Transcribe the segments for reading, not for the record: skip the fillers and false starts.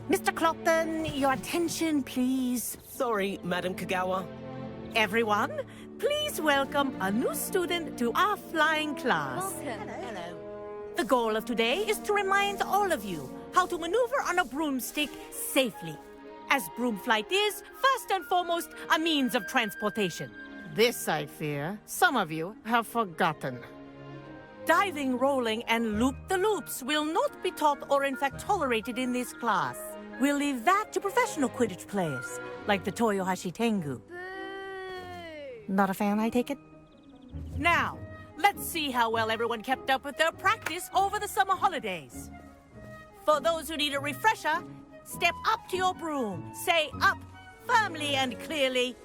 Mr. Clopton, your attention, please. Sorry, Madam Kagawa. Everyone, please welcome a new student to our flying class. Welcome. Hello. The goal of today is to remind all of you how to maneuver on a broomstick safely, as broom flight is, first and foremost, a means of transportation. This, I fear, some of you have forgotten. Diving, rolling, and loop-the-loops will not be taught or in fact tolerated in this class. We'll leave that to professional Quidditch players, like the Toyohashi Tengu. Not a fan, I take it? Now, let's see how well everyone kept up with their practice over the summer holidays. For those who need a refresher, step up to your broom, say up firmly and clearly,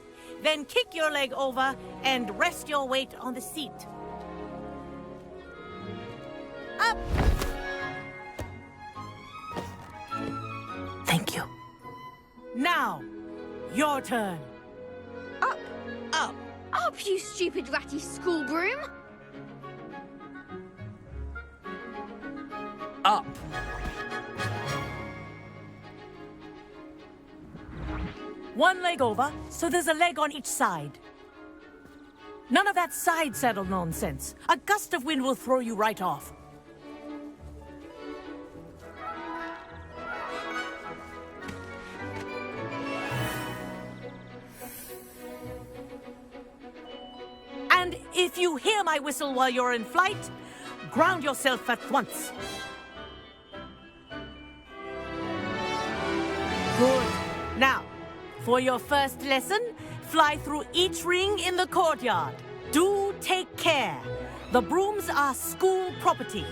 then kick your leg over and rest your weight on the seat. Up! Thank you. Now, your turn. Up. Up. Up, you stupid ratty school broom. Up. One leg over, so there's a leg on each side. None of that side saddle nonsense. A gust of wind will throw you right off. And if you hear my whistle while you're in flight, ground yourself at once. Good. Now, for your first lesson, fly through each ring in the courtyard. Do take care. The brooms are school property.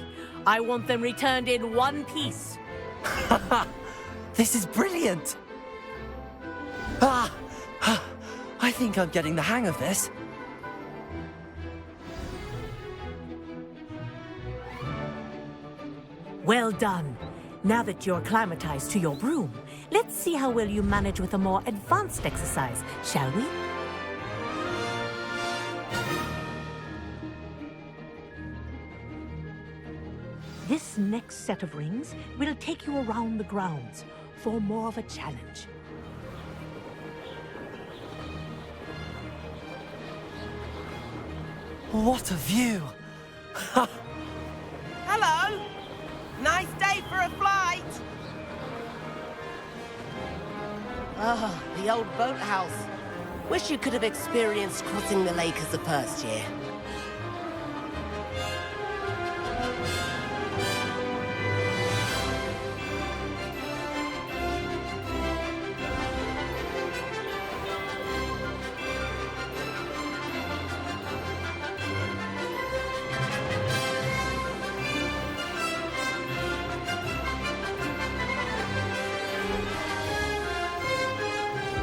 I want them returned in one piece. This is brilliant! I think I'm getting the hang of this. Well done. Now that you're acclimatized to your broom, let's see how well you manage with a more advanced exercise, shall we? This next set of rings will take you around the grounds for more of a challenge. What a view! Hello. Nice day for a flight. Ah, the old boathouse. Wish you could have experienced crossing the lake as a first year.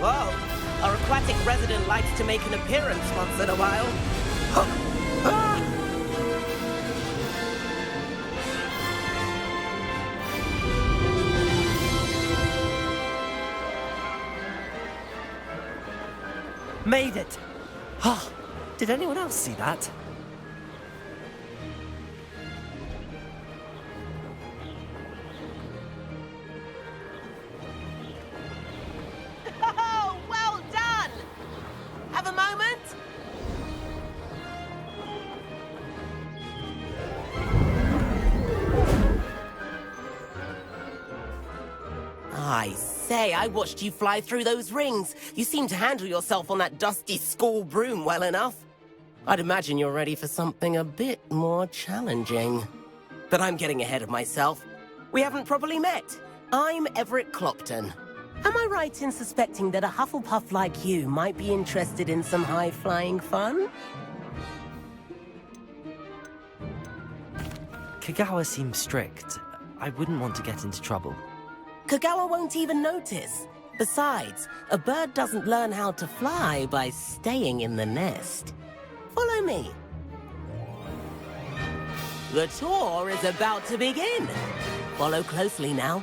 Whoa, our aquatic resident likes to make an appearance once in a while. Made it! Did anyone else see that? Oh, well done! Have a moment? I say, I watched you fly through those rings. You seem to handle yourself on that dusty school broom well enough. I'd imagine you're ready for something a bit more challenging. But I'm getting ahead of myself. We haven't properly met. I'm Everett Clopton. Am I right in suspecting that a Hufflepuff like you might be interested in some high-flying fun? Kagawa seems strict. I wouldn't want to get into trouble. Kagawa won't even notice. Besides, a bird doesn't learn how to fly by staying in the nest. Follow me. The tour is about to begin. Follow closely now.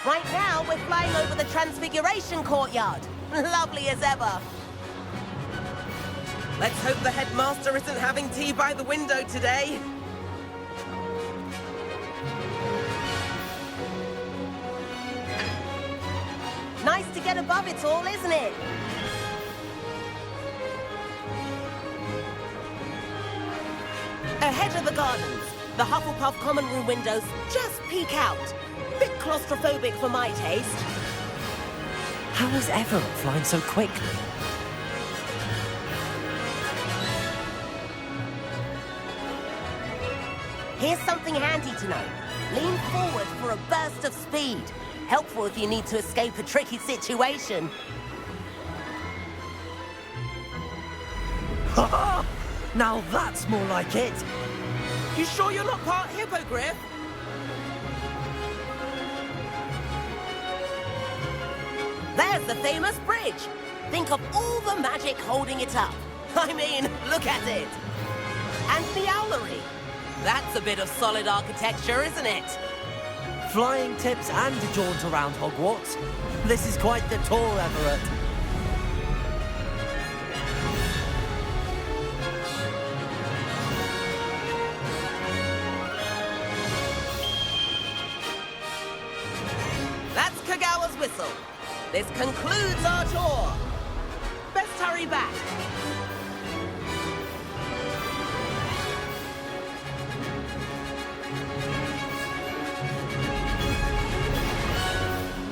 Right now, we're flying over the Transfiguration Courtyard. Lovely as ever. Let's hope the headmaster isn't having tea by the window today. get above it all, isn't it? Ahead of the gardens, the Hufflepuff common room windows just peek out. Bit claustrophobic for my taste. How is Everett flying so quickly? Here's something handy to know. Lean forward for a burst of speed. Helpful if you need to escape a tricky situation. Ha! Now that's more like it. You sure you're not part hippogriff? There's the famous bridge. Think of all the magic holding it up. I mean, look at it. And the owlery. That's a bit of solid architecture, isn't it? Flying tips and a jaunt around Hogwarts. This is quite the tour, Everett. That's Kagawa's whistle. This concludes our tour. Best hurry back.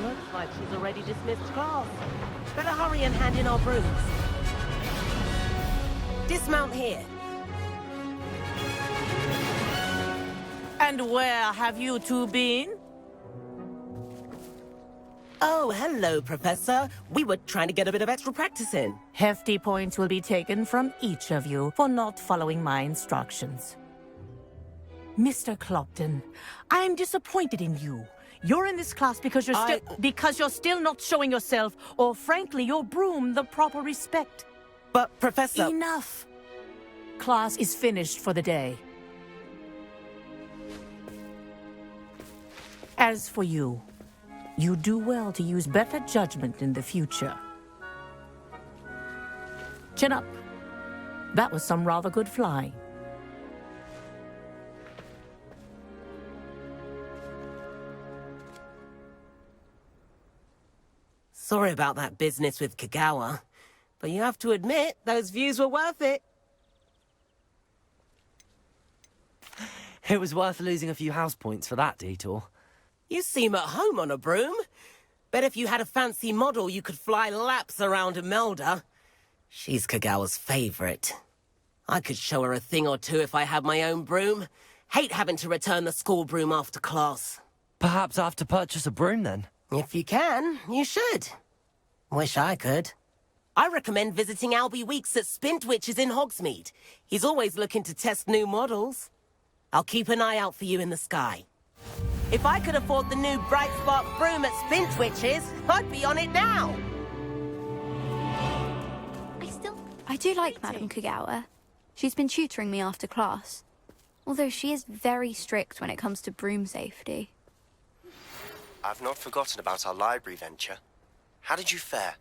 Looks like she's already dismissed class. Better hurry and hand in our brooms. Dismount here. And where have you two been? Oh, hello, Professor. We were trying to get a bit of extra practice in. Hefty points will be taken from each of you for not following my instructions. Mr. Clopton, I'm disappointed in you. You're in this class because you're still not showing yourself, or frankly, your broom the proper respect. But, Professor... Enough. Class is finished for the day. As for you, you do well to use better judgment in the future. Chin up. That was some rather good flying. Sorry about that business with Kagawa, but you have to admit, those views were worth it. It was worth losing a few house points for that detour. You seem at home on a broom. Bet if you had a fancy model, you could fly laps around Imelda. She's Kagawa's favorite. I could show her a thing or two if I had my own broom. Hate having to return the school broom after class. Perhaps I have to purchase a broom then? If you can, you should. Wish I could. I recommend visiting Albie Weeks at Spintwitches in Hogsmeade. He's always looking to test new models. I'll keep an eye out for you in the sky. If I could afford the new Bright Spark broom at Spintwitches, I'd be on it now. I do like Madame Kagawa. She's been tutoring me after class. Although she is very strict when it comes to broom safety. I've not forgotten about our library venture. How did you fare?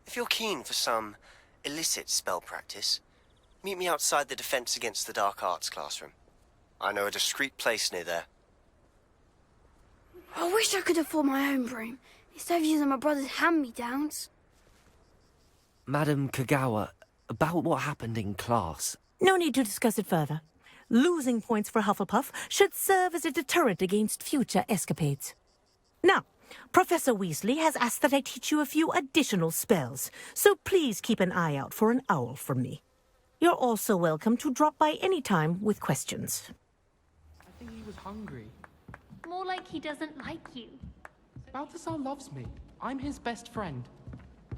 If you're keen for some illicit spell practice, meet me outside the Defense Against the Dark Arts classroom. I know a discreet place near there. I wish I could afford my own broom, instead of using my brother's hand-me-downs. Madam Kagawa, about what happened in class. No need to discuss it further. Losing points for Hufflepuff should serve as a deterrent against future escapades. Now, Professor Weasley has asked that I teach you a few additional spells, so please keep an eye out for an owl from me. You're also welcome to drop by any time with questions. I think he was hungry. More like he doesn't like you. Balthazar loves me. I'm his best friend.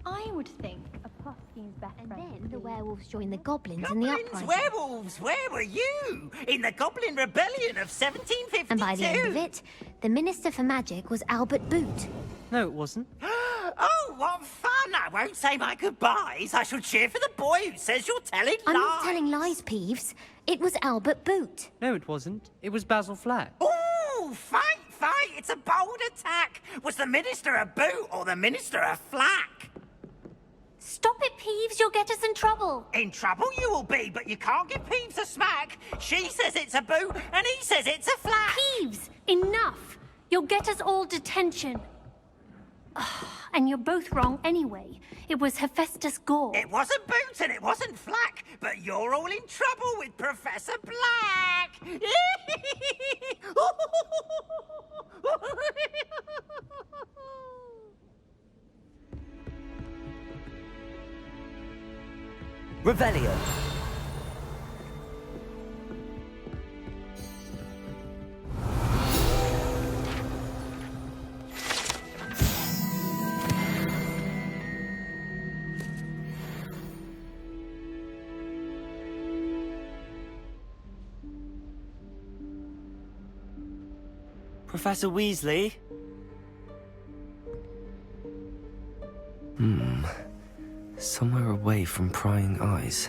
I would think a Puffkin's best And friend. then the werewolves joined the goblins in the Goblins, uprising. werewolves, where were you? In the Goblin Rebellion of 1752? And by the end of it, the Minister for Magic was Albert Boot. No, it wasn't. Oh, what fun! I won't say my goodbyes. I shall cheer for the boy who says you're telling I'm lies. not telling lies, Peeves. It was Albert Boot. No, it wasn't. It was Basil Flack. Ooh, fight! It's a bold attack. Was the Minister a boot or the Minister a flack? Stop it, Peeves. You'll get us in trouble. In trouble you will be, but you can't give Peeves a smack. She says it's a boot, and he says it's a flack. Peeves, enough. You'll get us all detention. And you're both wrong anyway. It was Hephaestus Gore. It wasn't Boot and it wasn't Flack, but you're all in trouble with Professor Black. Revelio. Professor Weasley? Somewhere away from prying eyes.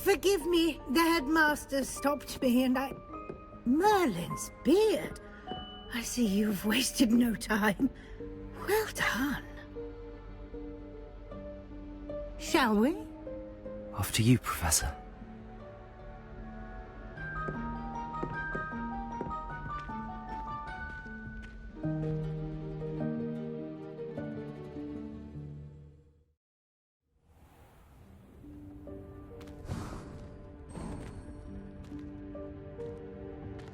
Forgive me, the headmaster stopped me and I... Merlin's beard. I see you've wasted no time. Well done. Shall we? After you, Professor.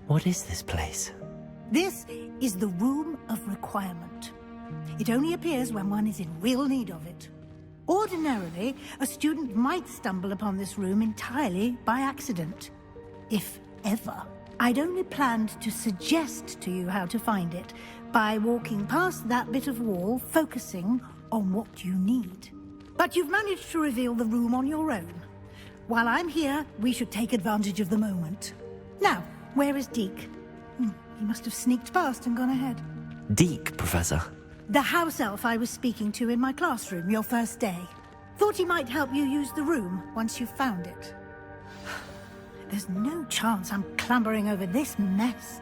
What is this place? This is the Room of Requirement. It only appears when one is in real need of it. Ordinarily, a student might stumble upon this room entirely by accident. If ever. I'd only planned to suggest to you how to find it by walking past that bit of wall, focusing on what you need. But you've managed to reveal the room on your own. While I'm here, we should take advantage of the moment. Now, where is Deke? He must have sneaked past and gone ahead. Deke, Professor. The house elf I was speaking to in my classroom your first day. Thought he might help you use the room once you've found it. There's no chance I'm clambering over this mess.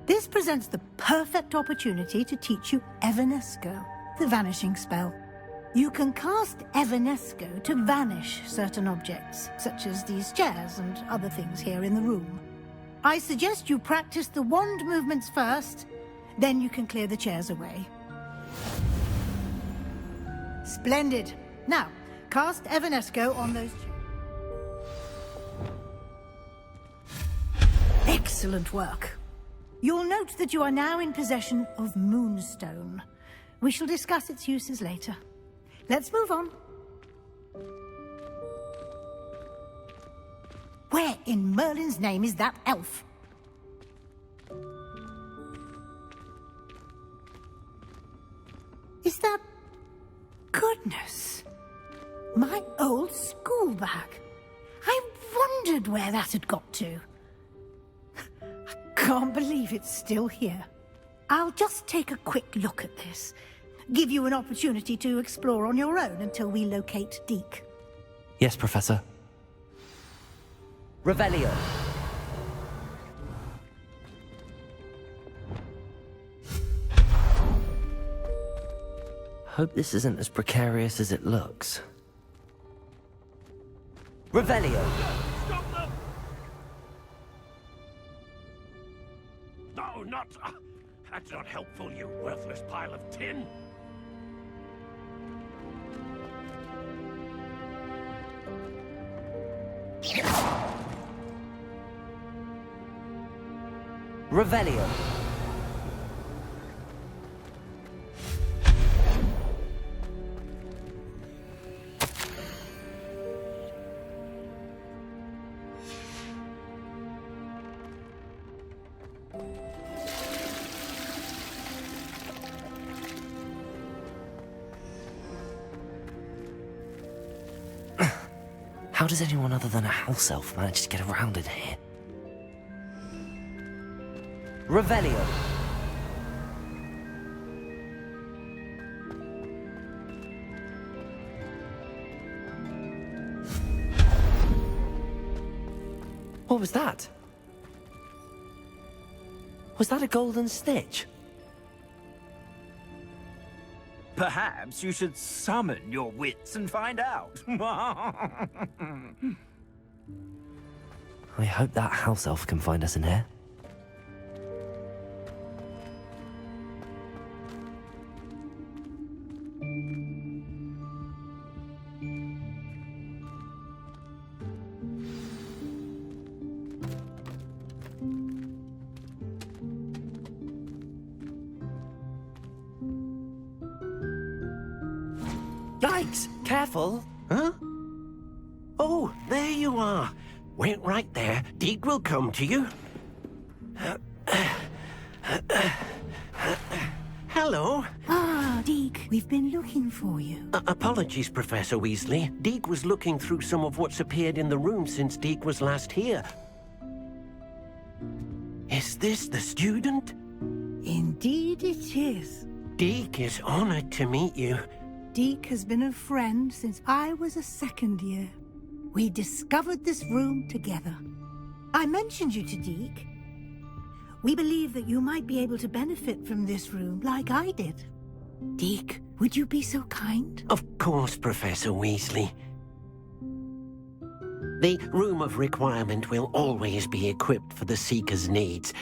This presents the perfect opportunity to teach you Evanesco, the vanishing spell. You can cast Evanesco to vanish certain objects, such as these chairs and other things here in the room. I suggest you practice the wand movements first, then you can clear the chairs away. Splendid. Now, cast Evanesco on those chairs. Excellent work. You'll note that you are now in possession of Moonstone. We shall discuss its uses later. Let's move on. Where in Merlin's name is that elf? Is that... Goodness. My old school bag. I wondered where that had got to. I can't believe it's still here. I'll just take a quick look at this. Give you an opportunity to explore on your own until we locate Deke. Yes, Professor. Revelio. Hope this isn't as precarious as it looks. Revelio. Stop them! No, not... that's not helpful, you worthless pile of tin. Revelio. How does anyone other than a house elf manage to get around in here? Revelio. What was that? Was that a golden snitch? Perhaps you should summon your wits and find out. I hope that house elf can find us in here. Yikes! Careful! Huh? Oh, there you are. Wait right there. Deke will come to you. Hello. Ah, Deke, we've been looking for you. Apologies, Professor Weasley. Deke was looking through some of what's appeared in the room since Deke was last here. Is this the student? Indeed it is. Deke is honored to meet you. Deke has been a friend since I was a second year. We discovered this room together. I mentioned you to Deke. We believe that you might be able to benefit from this room like I did. Deke, would you be so kind? Of course, Professor Weasley. The Room of Requirement will always be equipped for the Seeker's needs.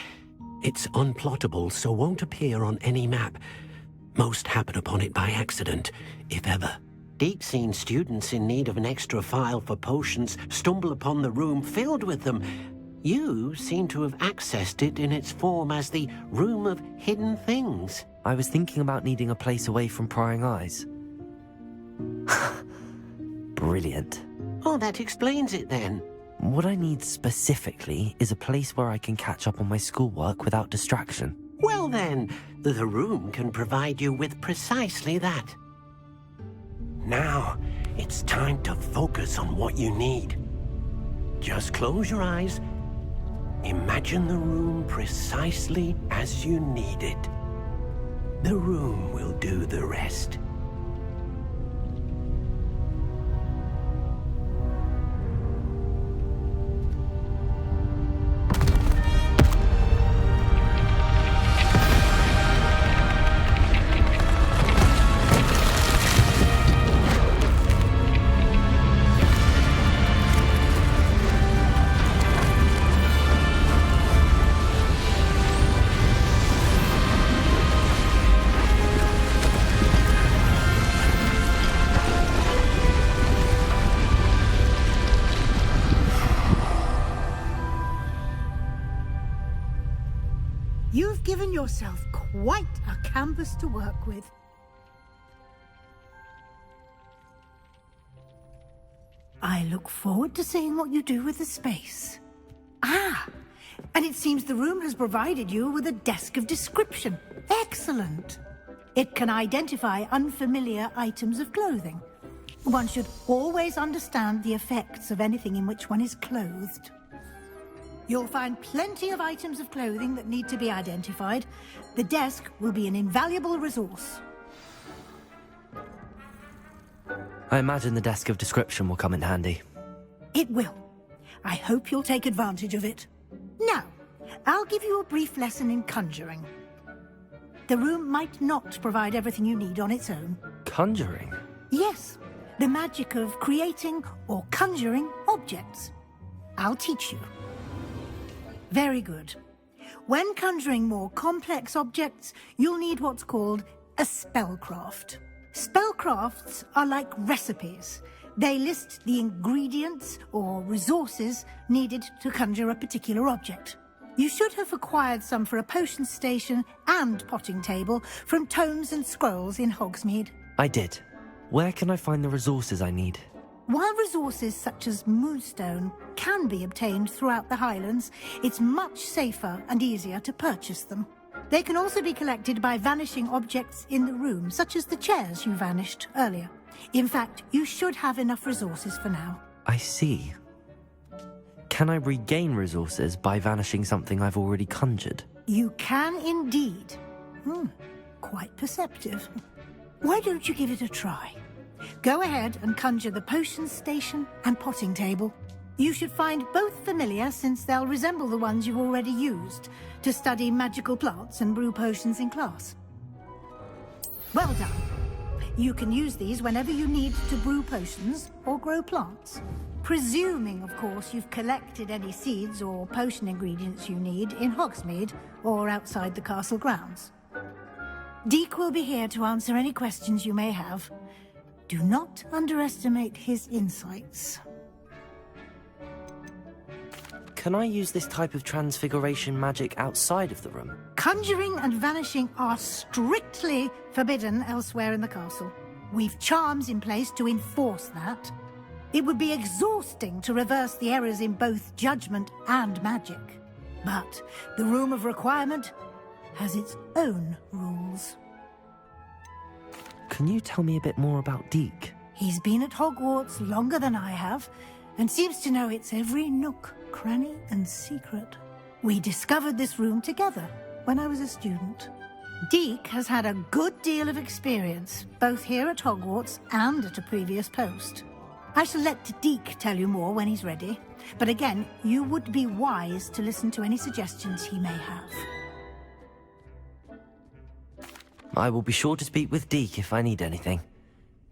It's unplottable, so won't appear on any map. Most happen upon it by accident, if ever. Deke's seen students in need of an extra file for potions stumble upon the room filled with them. You seem to have accessed it in its form as the Room of Hidden Things. I was thinking about needing a place away from prying eyes. Brilliant. Oh, that explains it then. What I need specifically is a place where I can catch up on my schoolwork without distraction. Well then, the room can provide you with precisely that. Now, it's time to focus on what you need. Just close your eyes. Imagine the room precisely as you need it. The room will do the rest. You've given yourself quite a canvas to work with. I look forward to seeing what you do with the space. Ah, and it seems the room has provided you with a desk of description. Excellent. It can identify unfamiliar items of clothing. One should always understand the effects of anything in which one is clothed. You'll find plenty of items of clothing that need to be identified. The desk will be an invaluable resource. I imagine the desk of description will come in handy. It will. I hope you'll take advantage of it. Now, I'll give you a brief lesson in conjuring. The room might not provide everything you need on its own. Conjuring? Yes, the magic of creating or conjuring objects. I'll teach you. Very good. When conjuring more complex objects, you'll need what's called a spellcraft. Spellcrafts are like recipes. They list the ingredients or resources needed to conjure a particular object. You should have acquired some for a potion station and potting table from tomes and scrolls in Hogsmeade. I did. Where can I find the resources I need? While resources such as moonstone can be obtained throughout the Highlands, it's much safer and easier to purchase them. They can also be collected by vanishing objects in the room, such as the chairs you vanished earlier. In fact, you should have enough resources for now. I see. Can I regain resources by vanishing something I've already conjured? You can indeed. Quite perceptive. Why don't you give it a try? Go ahead and conjure the potion station and potting table. You should find both familiar, since they'll resemble the ones you've already used to study magical plants and brew potions in class. Well done. You can use these whenever you need to brew potions or grow plants. Presuming, of course, you've collected any seeds or potion ingredients you need in Hogsmeade or outside the castle grounds. Deek will be here to answer any questions you may have. Do not underestimate his insights. Can I use this type of transfiguration magic outside of the room? Conjuring and vanishing are strictly forbidden elsewhere in the castle. We've charms in place to enforce that. It would be exhausting to reverse the errors in both judgment and magic. But the Room of Requirement has its own rules. Can you tell me a bit more about Deek? He's been at Hogwarts longer than I have, and seems to know its every nook, cranny, and secret. We discovered this room together when I was a student. Deek has had a good deal of experience, both here at Hogwarts and at a previous post. I shall let Deek tell you more when he's ready, but again, you would be wise to listen to any suggestions he may have. I will be sure to speak with Deek if I need anything.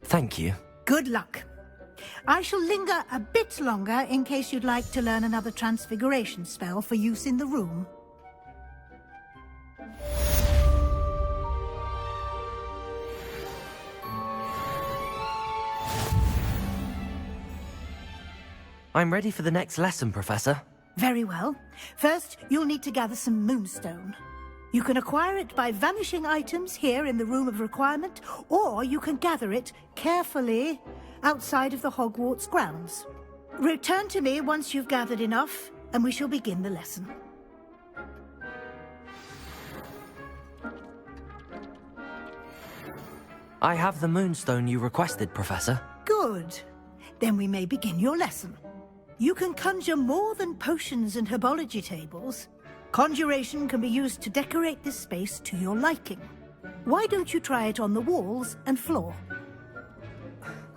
Thank you. Good luck. I shall linger a bit longer in case you'd like to learn another transfiguration spell for use in the room. I'm ready for the next lesson, Professor. Very well. First, you'll need to gather some moonstone. You can acquire it by vanishing items here in the Room of Requirement, or you can gather it carefully outside of the Hogwarts grounds. Return to me once you've gathered enough, and we shall begin the lesson. I have the moonstone you requested, Professor. Good. Then we may begin your lesson. You can conjure more than potions and herbology tables. Conjuration can be used to decorate this space to your liking. Why don't you try it on the walls and floor?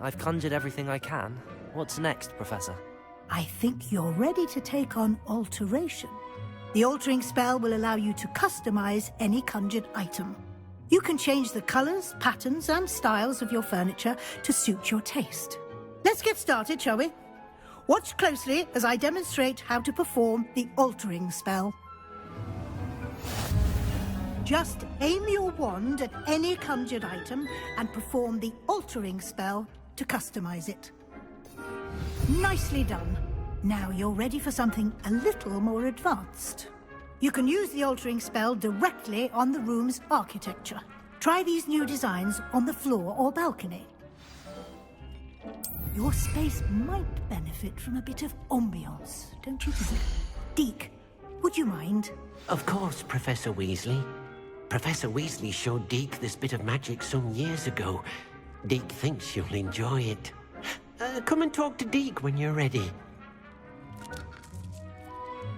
I've conjured everything I can. What's next, Professor? I think you're ready to take on alteration. The altering spell will allow you to customize any conjured item. You can change the colors, patterns, and styles of your furniture to suit your taste. Let's get started, shall we? Watch closely as I demonstrate how to perform the altering spell. Just aim your wand at any conjured item and perform the altering spell to customize it. Nicely done. Now you're ready for something a little more advanced. You can use the altering spell directly on the room's architecture. Try these new designs on the floor or balcony. Your space might benefit from a bit of ambiance, don't you think? Deek, would you mind? Of course, Professor Weasley. Professor Weasley showed Deek this bit of magic some years ago. Deek thinks you'll enjoy it. Come and talk to Deek when you're ready.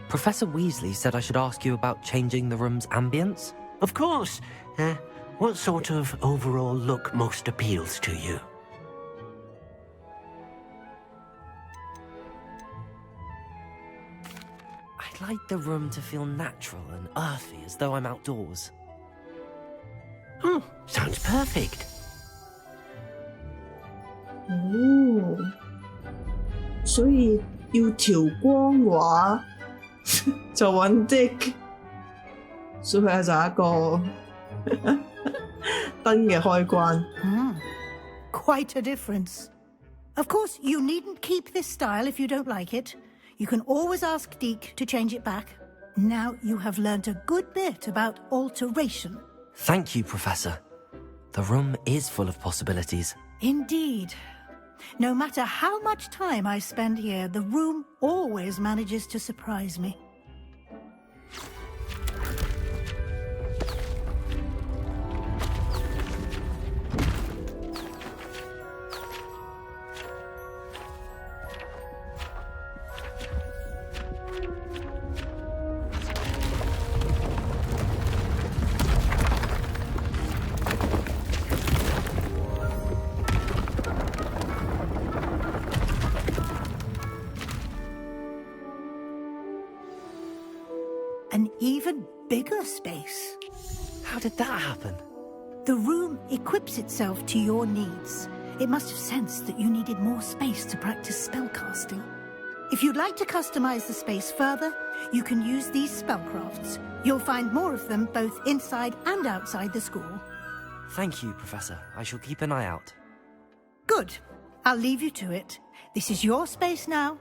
Professor Weasley said I should ask you about changing the room's ambience? Of course. What sort of overall look most appeals to you? I'd like the room to feel natural and earthy, as though I'm outdoors. Oh, sounds perfect. 哦，所以要調光畫就揾 Dick， 所以佢就係一個燈嘅開關。Quite a difference. Of course, you needn't keep this style if you don't like it. You can always ask Deek to change it back. Now you have learnt a good bit about alteration. Thank you, Professor. The room is full of possibilities. Indeed. No matter how much time I spend here, the room always manages to surprise me. an even bigger space. How did that happen? The room equips itself to your needs. It must have sensed that you needed more space to practice spellcasting. If you'd like to customize the space further, you can use these spellcrafts. You'll find more of them both inside and outside the school. Thank you, Professor. I shall keep an eye out. Good. I'll leave you to it. This is your space now.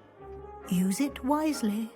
Use it wisely.